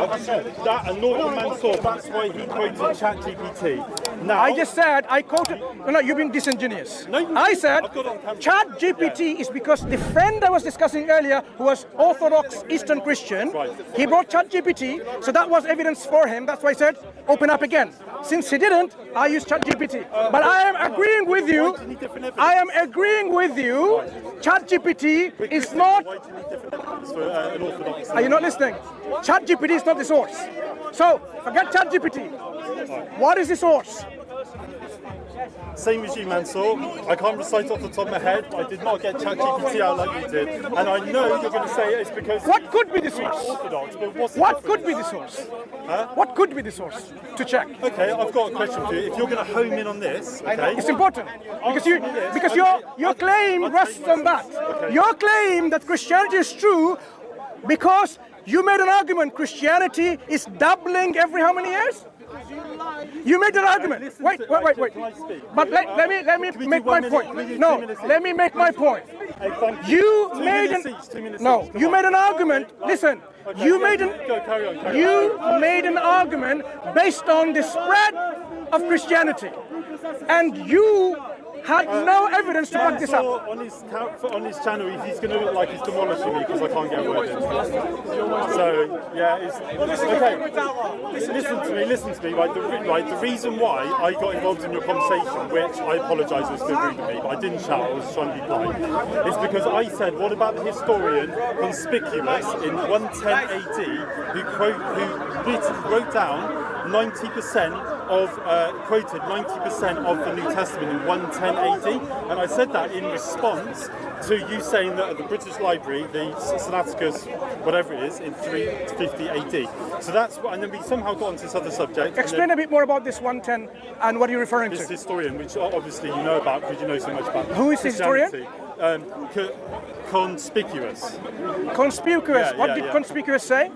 That and nor did Mansur. That's why he quoted ChatGPT. Now, I just said, I quoted, no, you've been disingenuous. No, I said, I've got it on camera. ChatGPT is because the friend I was discussing earlier, who was Orthodox Eastern Christian, he brought ChatGPT, so that was evidence for him. That's why I said, open up again. Since he didn't, I used ChatGPT. But I am agreeing with you. I am agreeing with you. ChatGPT is not. Why do you need different evidence for an Orthodox? Are you not listening? ChatGPT is not the source. So forget ChatGPT. What is the source? Same as you, Mansur. I can't recite off the top of my head. I did not get ChatGPT out like you did, and I know you're going to say it's because. What could be the source? Orthodox, but what's the What difference? could be the source? Huh? What could be the source to check? Okay, I've got a question for you. If you're going to home in on this, okay? It's important because your claim rests on that. Your claim that Christianity is true because you made an argument Christianity is doubling every how many years? You made an argument. Wait. But let me make my point. No, let me make my point. You made an argument. Listen, you made an argument based on the spread of Christianity, and you had no evidence to back this up. On his channel, he's going to look like he's demolishing me because I can't get a word in. So yeah, it's okay. Listen to me. Right, the reason why I got involved in your conversation, which I apologise was still rude to me, but I didn't shout. I was trying to be polite. Is because I said, what about the historian Conspicuous in 110 AD who wrote down 90% of quoted 90% of the New Testament in 110 AD, and I said that in response to you saying that at the British Library, the Sinaiticus, whatever it is, in 350 AD. So that's what, and then we somehow got onto this other subject. Explain a bit more about this 110 and what you're referring to. This historian, which obviously you know about because you know so much about. Who is the historian? Conspicuous. Conspicuous. Yeah, what did Conspicuous say?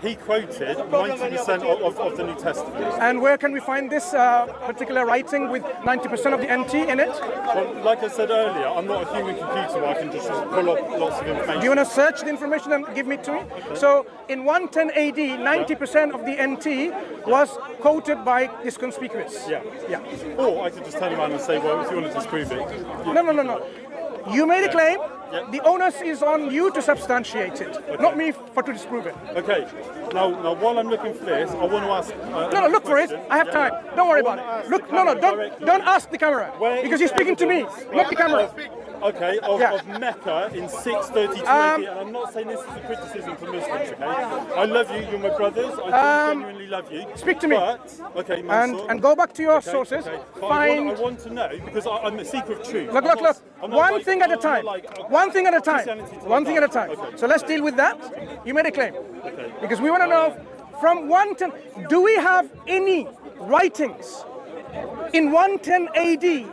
He quoted 90% of the New Testament. And where can we find this particular writing with 90% of the NT in it? Well, like I said earlier, I'm not a human computer where I can just pull up lots of information. Do you want to search the information and give it to me? Okay. So in 110 AD, 90% of the NT was quoted by this Conspicuous. Yeah. Or I could just turn around and say, well, if you want to disprove it. No. You made a claim. Yeah. The onus is on you to substantiate it, not me to disprove it. Okay. Now, while I'm looking for this, I want to ask. No, look for it. I have time. Don't worry about it. Look, don't ask the camera because you're speaking to me, not the camera. Okay, of Mecca in 632 AD, and I'm not saying this is a criticism for Muslims, okay? I love you, you're my brothers, I genuinely love you. Speak to me. Okay, Mansur, and go back to your sources, find... I want to know, because I'm a seeker of truth. Look, one thing at a time. One thing at a time. Okay. So let's deal with that. You made a claim. Okay. Because we want to know, from 110, do we have any writings in 110 AD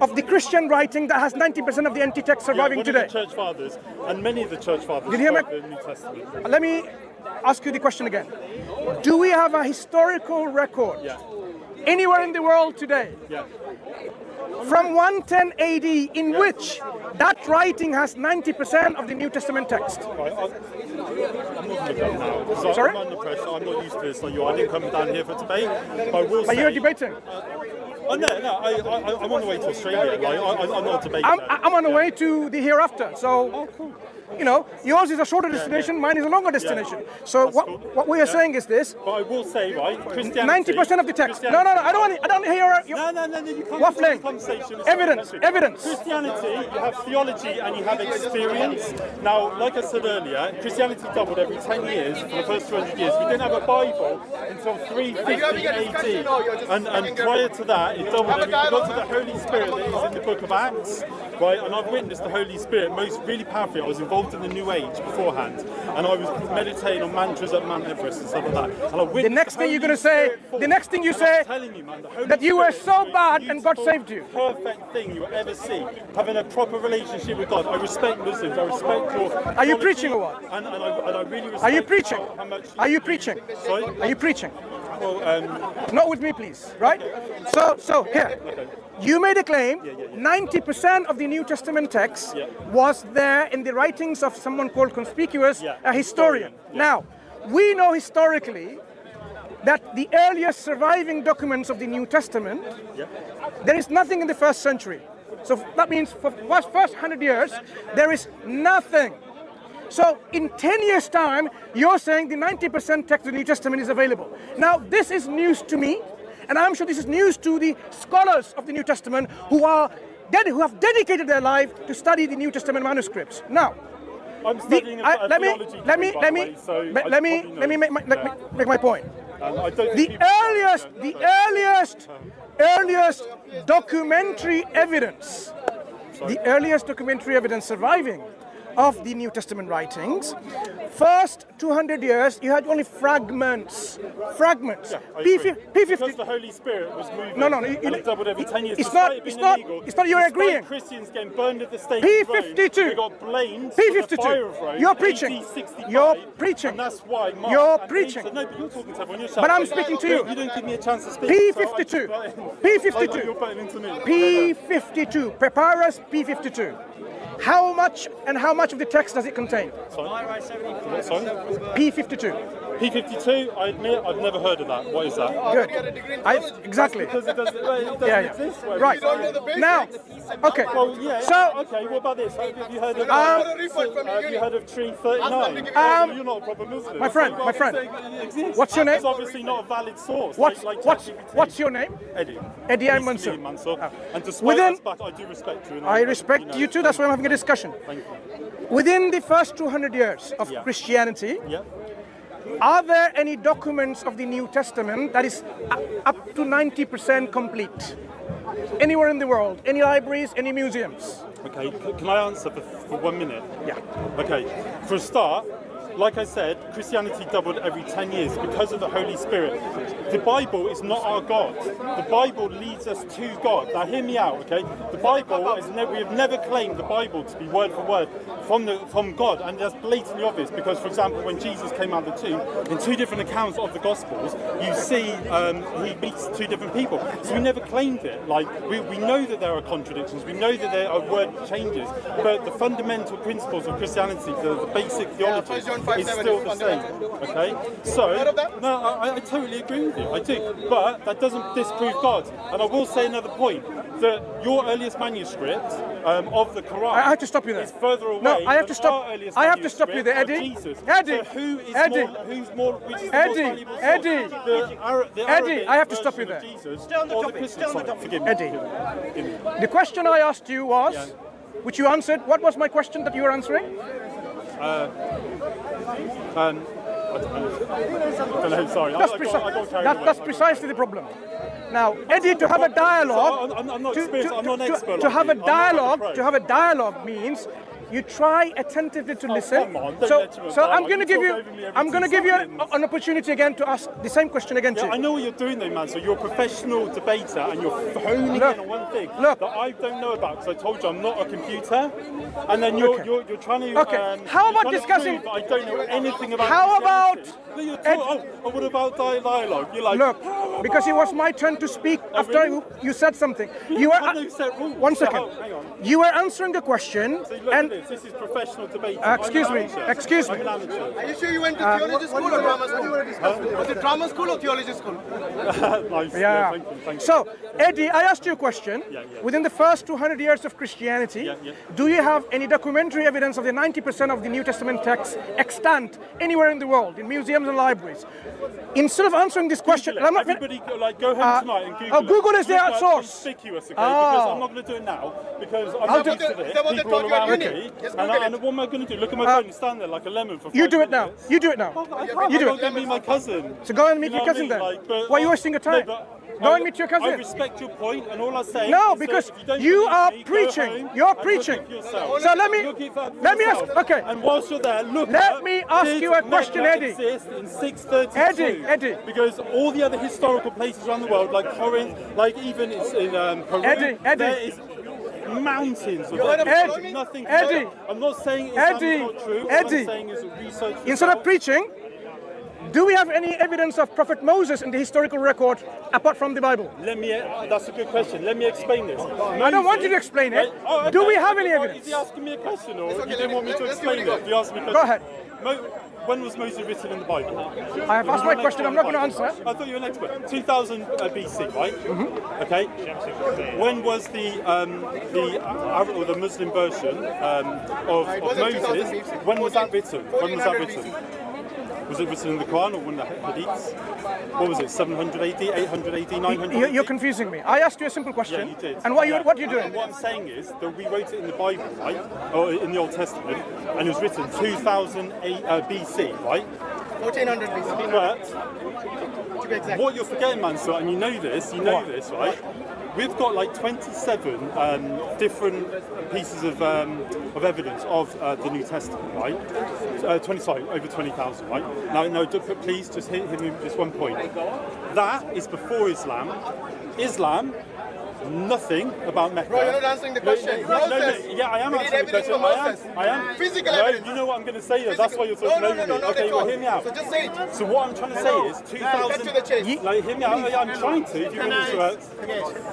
of the Christian writing that has 90% of the NT text surviving today? The church fathers, and many of the church fathers Did you hear the New Testament. Let me ask you the question again. Do we have a historical record anywhere in the world today from 110 AD in which that writing has 90% of the New Testament text? Right, I'm not going to go now. Because Sorry? I'm under pressure. I'm not used to this like you. I didn't come down here for debate. But you're debating. No, I'm on the way to Australia. I'm not debating. I'm on the way to the hereafter. So, you know, yours is a shorter destination, mine is a longer destination. So what we are saying is this. But I will say, right, Christianity... 90% of the text. No, I don't hear you. No, you can't waffling. Conversation. Evidence. Christianity, you have theology and you have experience. Now, like I said earlier, Christianity doubled every 10 years for the first 200 years. We didn't have a Bible until 350 AD. And prior to that, it doubled. We got to the Holy Spirit that is in the book of Acts, right? And I've witnessed the Holy Spirit really powerfully. I was involved in the New Age beforehand, and I was meditating on mantras at Mount Everest and stuff like that. And the next thing you're going to say, that you were so bad and God saved you. Perfect thing you will ever see. Having a proper relationship with God. I respect Muslims. I respect your. Are you preaching or what? And I really respect. Are you preaching? How much? Are you preaching? Sorry? Are you preaching? Well, not with me, please. Right? So here. Okay. You made a claim, 90% of the New Testament text was there in the writings of someone called Conspicuous, a historian. Now, we know historically that the earliest surviving documents of the New Testament, there is nothing in the first century. So that means for the first 100 years, there is nothing. So in 10 years' time, you're saying the 90% text of the New Testament is available. Now, this is news to me, and I'm sure this is news to the scholars of the New Testament who have dedicated their life to study the New Testament manuscripts. Now, I'm studying let me make my point. The earliest documentary evidence, surviving of the New Testament writings, first 200 years you had only fragments. Yeah, because the Holy Spirit was moving. No, and it doubled every 10 years. It's not. You're agreeing. Christians getting burned at the stake. P52. They got blamed. P52. You're preaching. You're preaching. And that's why. Mark you're preaching. No, but you're talking to everyone. You're shouting. But I'm speaking to you. You don't give me a chance to speak. P52. P52. You're butting into me. P52. Papyrus P52. How much of the text does it contain? Sorry? P52. P52, I admit, I've never heard of that. What is that? Good. Exactly. Because it doesn't exist. Right. Now, okay. Well, yeah. So, okay, what about this? Have you heard of Tree 39? You're not a proper Muslim. My friend. What's your name? It's obviously not a valid source. What's your name? Eddie. Eddie, I'm Mansur. And despite that fact, I do respect you. I respect you too. That's why I'm having a discussion. Thank you. Within the first 200 years of Christianity, are there any documents of the New Testament that is up to 90% complete? Anywhere in the world? Any libraries? Any museums? Okay, can I answer for 1 minute? Yeah. Okay, for a start, like I said, Christianity doubled every 10 years because of the Holy Spirit. The Bible is not our God. The Bible leads us to God. Now hear me out, okay? The Bible, we have never claimed the Bible to be word for word from God, and that's blatantly obvious because, for example, when Jesus came out of the tomb, in two different accounts of the Gospels, you see he meets two different people. So we never claimed it. Like, we know that there are contradictions, we know that there are word changes, but the fundamental principles of Christianity, the basic theology, is still the same, okay? So, no, I totally agree with you, I do, but that doesn't disprove God. And I will say another point, that your earliest manuscript of the Quran I have to stop you there. is further away. No, I have to stop. I have to stop you there, Eddie. Jesus. Eddie. So which is Eddie. the most valuable source? Eddie, I have to stop you there. Stay on the topic. Forgive me. Eddie, the question I asked you was, which you answered. What was my question that you were answering? I don't know, sorry. That's precisely the problem. Now, Eddie, to have a dialogue, I'm not experienced. I'm not an expert. to have a dialogue means you try attentively to listen. Come on, so I'm going to give you an opportunity again to ask the same question again to you. I know what you're doing though, man. So you're a professional debater and you're honing in on one thing that I don't know about because I told you I'm not a computer. And then you're trying to. Okay. How about discussing? I don't know anything about. How about? What about dialogue? You're like. Look, because it was my turn to speak after you said something. You were. One second. Hang on. You were answering the question and. This is professional debate. Excuse me. I'm an amateur. Are you sure you went to theology school or drama school? Was it drama school or theology school? Nice. Yeah. Thank you. So, Eddie, I asked you a question. Within the first 200 years of Christianity, do you have any documentary evidence of the 90% of the New Testament text extant anywhere in the world, in museums and libraries? Instead of answering this question, I'm not. Everybody, go home tonight and Google. Google is the source. Conspicuous, okay? Because I'm not going to do it now because I'm used to this. People all around me. And what am I going to do? Look at my phone and stand there like a lemon for 5 minutes. You do it now. You do it now. You do it. Go meet my cousin. So go and meet your cousin then. Why are you wasting your time? Go and meet your cousin. I respect your point, and all I say. No, because you are preaching. You're preaching. So let me ask. Okay. And whilst you're there, let me ask you a question, Eddie. Exist in 632. Eddie. Because all the other historical places around the world, like Corinth, like even in Peru, there is mountains of evidence. Nothing. I'm not saying it's not true. What I'm saying is research. Instead of preaching, do we have any evidence of Prophet Moses in the historical record apart from the Bible? That's a good question. Let me explain this. I don't want you to explain it. Do we have any evidence? Is he asking me a question or you didn't want me to explain it? You asked me a question. Go ahead. when was Moses written in the Bible? I have asked my question, I'm not going to answer. I thought you were an expert. 2000 BC, right? Mm-hmm. Okay. When was the Arab or the Muslim version of Moses? When was that written? When was that written? Was it written in the Quran or one of the Hadiths? What was it? 700 AD, 800 AD, 900 You're confusing me. I asked you a simple question. Yeah, you did. And what are you doing? And what I'm saying is that we wrote it in the Bible, right? Or in the Old Testament, and it was written 2000 BC, right? 1400 BC. But what you're forgetting, Mansur, and you know this, right? We've got like 27 different pieces of evidence of the New Testament, right? Over 20,000, right? Now, please just hit me with this one point. That is before Islam. Islam, nothing about Mecca. Bro, you're not answering the question. Moses. Yeah, I am answering the question. I am. Physical evidence. You know what I'm going to say though. That's why you're talking over me. No, Okay, well, hear me out. So just say it. So what I'm trying to say is 2000. Cut to the chase. Like, hear me out. I'm trying to. If you want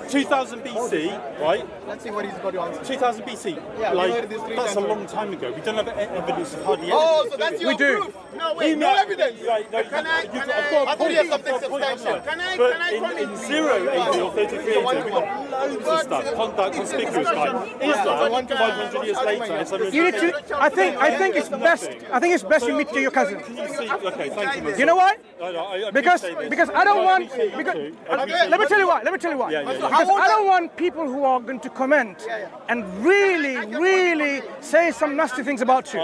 to 2000 BC, right? Let's see what he's got to answer. 2000 BC. Yeah, we heard this 3 that's a times long time ago. We don't have evidence of hardly Oh, evidence. so that's your proof. No, wait, No evidence. Right, no, Can I've got I a thought you had point. something substantial. Can I But in 0 AD or 33 AD, we've got loads of stuff. That conspicuous like Islam, 500 years later. You need to. I think it's best. I think it's best you meet your cousin. Can you see? Okay, thank you. You know why? I Because appreciate this. I don't want. appreciate you Because, too. let me tell you why. Yeah. Because I don't want people who are going to comment and really say some nasty things about you.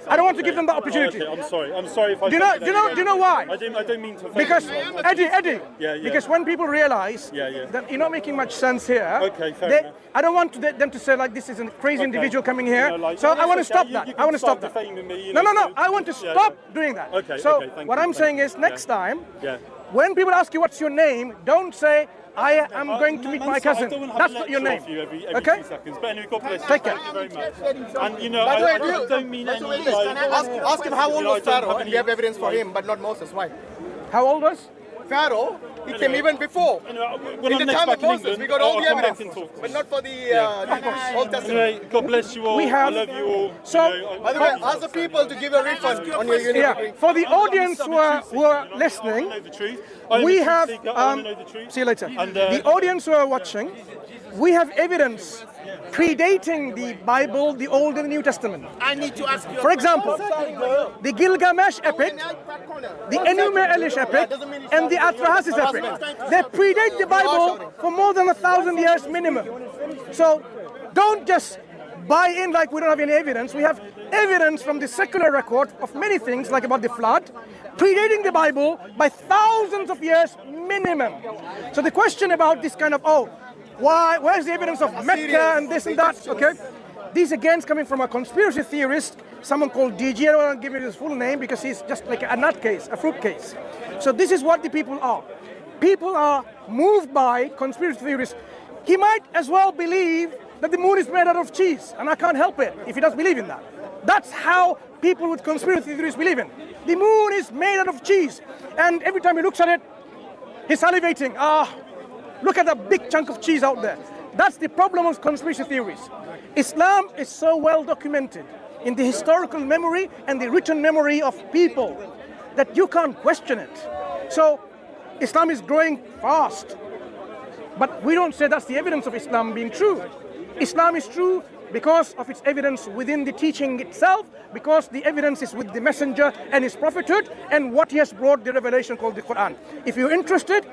I don't want to give them the opportunity. Okay, I'm sorry if I. Do you know why? I don't mean to. Because Eddie. Yeah. Because when people realize that you're not making much sense here, Okay, fair enough. I don't want them to say like this is a crazy individual coming here. You know, like, so I want to stop you that. can I want to stop start that. defaming me, you No. know, I want to yeah, stop doing that. Okay, So thank what you, I'm thank saying you. is next time, Yeah. when people ask you what's your name, don't say I am going to meet my cousin. I don't want to have That's a not your lecture name. off you every Okay? 2 seconds. But anyway, God bless you. Take care. Thank you very much. And you know, By the way, I don't mean any. Ask him how old was I don't Pharaoh, have and any- we have evidence for him, but not Moses. Why? How old was? Pharaoh, he came even before. When In I'm the next time back of in Moses, England, we got all I'll the come back evidence, and talk. but not for the Old Testament. Anyway, God bless you all. We have- I love you all. So- You know, By the way, ask the people to give a refund on your unit. Yeah. For the audience who are listening, I know the truth. we have. I want to know the truth. See you later. And, The audience who are watching, we have evidence predating the Bible, the Old and the New Testament. I need to ask you. For example, the Gilgamesh epic, the Enuma Elish epic, and the Atrahasis epic. They predate the Bible for more than 1,000 years minimum. So don't just buy in like we don't have any evidence. We have evidence from the secular record of many things, like about the flood, predating the Bible by thousands of years minimum. So the question about this kind of, where's the evidence of Mecca and this and that, okay? These again is coming from a conspiracy theorist, someone called DG. I don't want to give you his full name because he's just like a nut case, a fruit case. So this is what the people are. People are moved by conspiracy theorists. He might as well believe that the moon is made out of cheese, and I can't help it if he doesn't believe in that. That's how people with conspiracy theories believe in. The moon is made out of cheese, and every time he looks at it, he's salivating. Look at that big chunk of cheese out there. That's the problem of conspiracy theories. Islam is so well documented in the historical memory and the written memory of people that you can't question it. So Islam is growing fast, but we don't say that's the evidence of Islam being true. Islam is true because of its evidence within the teaching itself, because the evidence is with the messenger and his prophethood and what he has brought, the revelation called the Quran. If you're interested,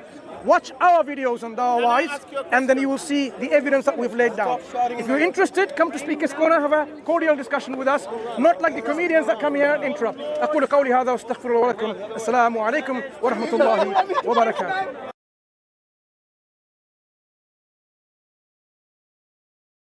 watch our videos on DawahWise, and then you will see the evidence that we've laid down. If you're interested, come to Speaker's Corner, have a cordial discussion with us, not like the comedians that come here and interrupt. أقول قولي هذا واستغفر الله لكم. السلام عليكم ورحمة الله وبركاته.